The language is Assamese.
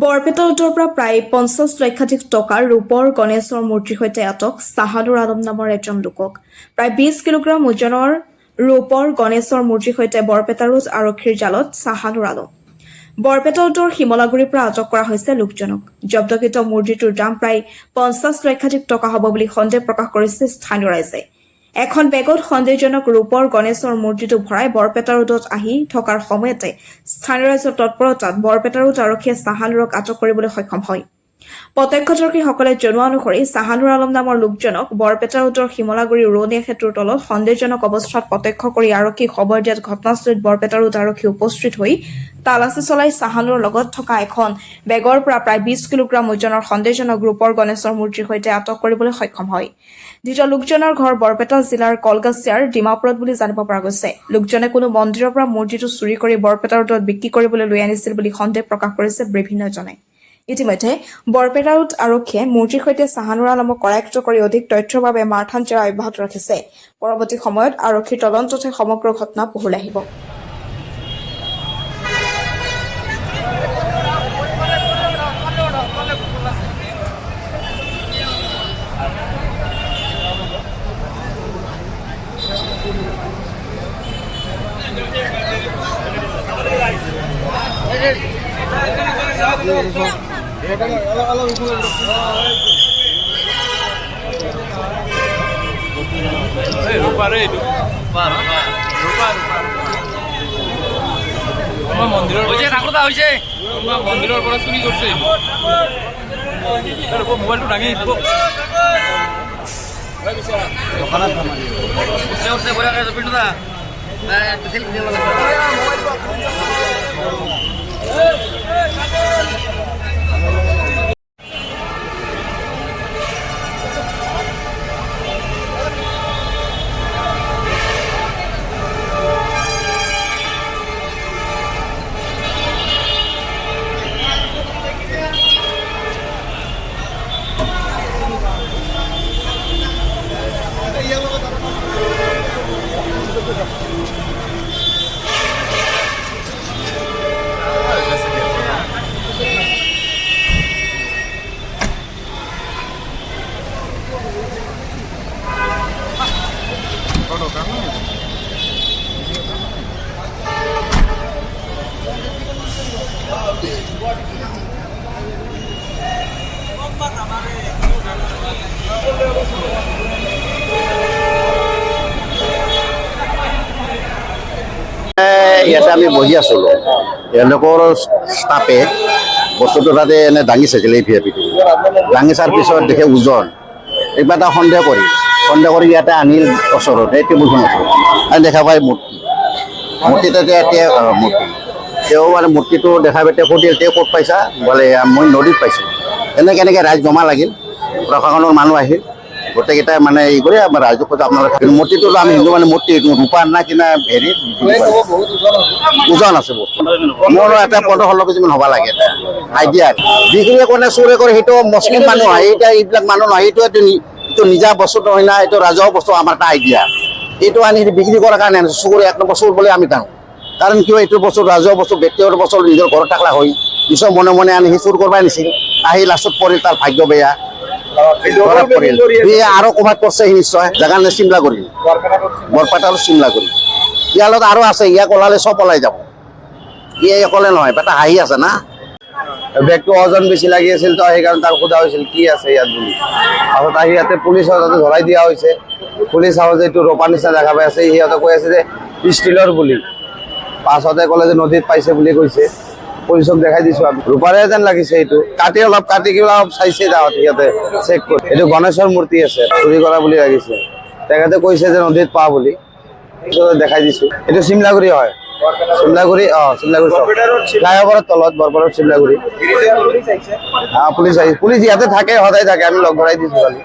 বৰপেটা ৰোডৰ পৰা প্ৰায় 50 লক্ষাধিক টকাৰ ৰূপৰ গণেশৰ মূৰ্তিৰ সৈতে আটক চাহানুৰ আলম নামৰ এজন লোকক। প্ৰায় 20 কিলোগ্ৰাম ওজনৰ ৰূপৰ গণেশৰ মূৰ্তিৰ সৈতে বৰপেটা ৰোড আৰক্ষীৰ জালত চাহানুৰ আলম। বৰপেটা ৰোডৰ শিমলাগুৰিৰ পৰা আটক কৰা হৈছে লোকজনক। জব্দকৃত মূৰ্তিটোৰ দাম প্ৰায় 50 লক্ষাধিক টকা হ'ব বুলি সন্দেহ প্ৰকাশ কৰিছে স্থানীয় ৰাইজে। এখন বেগত সন্দেহজনক ৰূপৰ গণেশৰ মূৰ্তিটো ভৰাই বৰপেটা ৰোডত আহি থকাৰ সময়তে স্থানীয় ৰাইজৰ তৎপৰতাত বৰপেটা ৰোড আৰক্ষীয়ে চাহানুৰক আটক কৰিবলৈ সক্ষম হয়। প্ৰত্যক্ষদৰ্শীসকলে জনোৱা অনুসৰি চাহানুৰ আলম নামৰ লোকজনক বৰপেটা ৰোডৰ শিমলাগুৰি উৰণীয়া সেতুৰ তলত সন্দেহজনক অৱস্থাত প্ৰত্যক্ষ কৰি আৰক্ষীক খবৰ দিয়াত ঘটনাস্থলীত বৰপেটা ৰোড আৰক্ষী উপস্থিত হৈ তালাচী চলাই চাহানুৰৰ লগত থকা এখন বেগৰ পৰা প্ৰায় 20 কিলোগ্ৰাম ওজনৰ সন্দেহজনক ৰূপৰ গণেশৰ মূৰ্তিৰ সৈতে আটক কৰিবলৈ সক্ষম হয়। ধৃত লোকজনৰ ঘৰ বৰপেটা জিলাৰ কলগাছিয়াৰ ডিমাপুৰত বুলি জানিব পৰা গৈছে। লোকজনে কোনো মন্দিৰৰ পৰা মূৰ্তিটো চুৰি কৰি বৰপেটা ৰোডত বিক্ৰী কৰিবলৈ লৈ আনিছিল বুলি সন্দেহ প্ৰকাশ কৰিছে বিভিন্নজনে। ইতিমধ্যে বৰপেটা ৰোড আৰক্ষীয়ে মূৰ্তিৰ সৈতে চাহানুৰ আলমক কৰায়ত্ব কৰি অধিক তথ্যৰ বাবে মাৰথান জেৰা অব্যাহত ৰাখিছে। পৰৱৰ্তী সময়ত আৰক্ষীৰ তদন্ততে সমগ্ৰ ঘটনা পোহৰলৈ আহিব। মন্দিৰৰ পৰা চুৰি কৰিছে মোবাইলটো দাঙি ইয়াতে আমি বহি আছিলোঁ, এওঁলোকৰ ষ্টাফে বস্তুটো তাতে এনে দাঙি চাইছিলে এই ভিআইপিটো। দাঙি চাৰ পিছত দেখে ওজন, কিবা এটা সন্দেহ কৰি ইয়াতে আনিল ওচৰত এই টেবুলখন ওচৰত আৰু দেখা পায় মূৰ্তি তাতে এতিয়া মূৰ্তি তেওঁ মানে মূৰ্তিটো দেখা পাই তেওঁ সুধিল তেওঁ ক'ত পাইছা? বোলে মই নদীত পাইছোঁ। এনেকৈ ৰাইজ জমা লাগিল, প্ৰশাসনৰ মানুহ আহিল, গোটেইকেইটাই মানে এই কৰি ৰাইজক কৈছে আপোনালোকে মূৰ্তিটো আমি হিন্দু মানে মূৰ্তি ৰূপাৰ না কিনা হেৰি ওজন আছে বস্তু মোৰ এটা 15-16 কেজিমান হ'ব লাগে এটা আইডিয়া। যিখিনিয়ে কোনে চুৰে কৰে সেইটো মুছলিম মানুহ হয়, এতিয়া এইবিলাক মানুহ নহয়, এইটো নিজা বস্তুটো হয় না, এইটো ৰাজহুৱা বস্তু আমাৰ এটা আইডিয়া। এইটো আনি বিক্ৰী কৰাৰ কাৰণে চুৰ 1 নম্বৰ চুৰ বুলি আমি জানো। কাৰণ কিয় এইটো বস্তু ৰাজহুৱা বস্তু ব্যক্তিগত বস্তু নিজৰ ঘৰত থাকলা হয়, পিছত মনে মনে আনি সি চুৰ কৰিব নিছিল, আহি লাষ্টত পৰিল তাৰ ভাগ্য বেয়া। আৰু ক'ৰবাত কৰিছে নিশ্চয়, জেগা নে চিমলাগুৰি, বৰপেটাৰ চিমলাগুৰি। ইয়াৰ লগত আৰু আছে, ইয়াক ওলালে চব ওলাই যাব। ইয়ে অকলে নহয়, এটা হাঁহি আছে না। বেগটো ওজন বেছি লাগি আছিল তো সেইকাৰণে তাক সোধা হৈছিল কি আছে ইয়াত বুলি। তাৰপিছত আহি ইয়াতে পুলিচৰ তাতে ধৰাই দিয়া হৈছে। পুলিচ চাওঁ যে এইটো ৰূপাৰ নিচিনা দেখা পাই আছে, সিহঁতে কৈ আছে যে ষ্টীলৰ বুলি। পাছতে ক'লে যে নদীত পাইছে বুলি কৈছে। পুলিচক দেখাই দিছোঁ আমি, ৰূপাৰে যেন লাগিছে। এইটো কাটি কিবা অলপ চাইছে তাহঁত, সিহঁতে চেক কৰি এইটো গণেশৰ মূৰ্তি আছে, চুৰি কৰা বুলি লাগিছে। তেখেতে কৈছে যে নদীত পোৱা বুলি, দেখাই দিছোঁ। এইটো চিমলাগুৰি হয়, চিমলাগুৰি চিমলাগুৰি ফ্লাইঅভাৰৰ তলত বৰপেটাৰ চিমলাগুৰি। পুলিচ ইয়াতে থাকে, সদায় থাকে, আমি লগ ধৰাই দিছোঁ খালি।